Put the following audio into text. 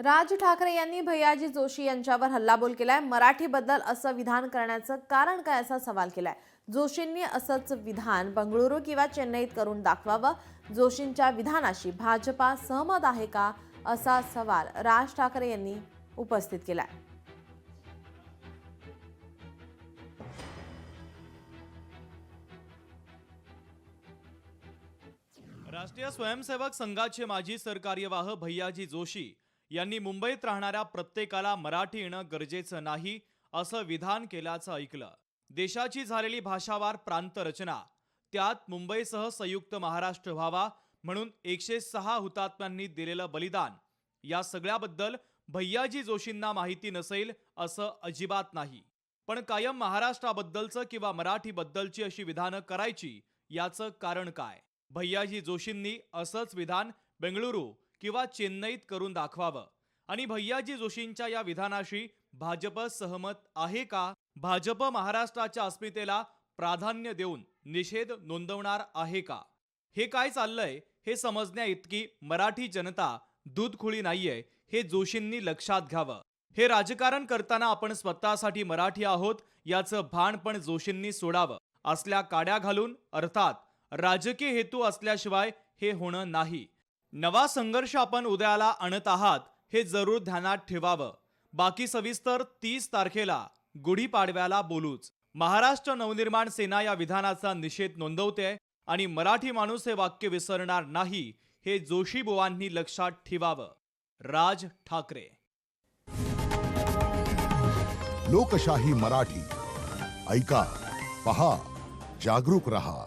राज ठाकरे यांनी भैयाजी जोशी यांच्यावर हल्लाबोल केलाय। मराठीबद्दल असं विधान करण्याचं कारण काय असा सवाल केलाय। जोशींनी असंच विधान बंगळुरू किंवा चेन्नईत करून दाखवावं। जोशींच्या विधानाशी भाजपा सहमत आहे का असा सवाल राज ठाकरे यांनी उपस्थित केलाय। राष्ट्रीय स्वयंसेवक संघाचे माजी सरकार्यवाह भैयाजी जोशी यांनी मुंबईत राहणाऱ्या प्रत्येकाला मराठी येणं गरजेचं नाही असं विधान केल्याचं ऐकलं। देशाची झालेली भाषावार प्रांत रचना, त्यात मुंबईसह संयुक्त महाराष्ट्र व्हावा म्हणून 106 हुतात्म्यांनी दिलेलं बलिदान, या सगळ्याबद्दल भैयाजी जोशींना माहिती नसेल असं अजिबात नाही। पण कायम महाराष्ट्राबद्दलचं किंवा मराठीबद्दलची अशी विधानं करायची याचं कारण काय? भैयाजी जोशींनी असंच विधान बेंगळुरू किंवा चेन्नईत करून दाखवावं आणि भैयाजी जोशींच्या या विधानाशी भाजप सहमत आहे का? भाजप महाराष्ट्राच्या अस्मितेला प्राधान्य देऊन निषेध नोंदवणार आहे का? हे काय चाललंय हे समजण्या इतकी मराठी जनता दूधखुळी नाहीये, हे जोशींनी लक्षात घ्यावं। हे राजकारण करताना आपण स्वतःसाठी मराठी आहोत याचं भान पण जोशींनी सोडावं। असल्या काड्या घालून, अर्थात राजकीय हेतू असल्याशिवाय हे होणं नाही। नवा संघर्ष आपण उदयाला आणत आहात हे जरूर ध्यानात ठेवावं। बाकी सविस्तर 30 तारखेला गुढीपाडव्याला बोलूच। महाराष्ट्र नवनिर्माण सेना या विधानाचा निषेध नोंदवते आणि मराठी माणूस हे वाक्य विसरणार नाही हे जोशी बुवांनी लक्षात ठेवावं। राज ठाकरे। लोकशाही मराठी ऐका, पहा, जागरूक रहा।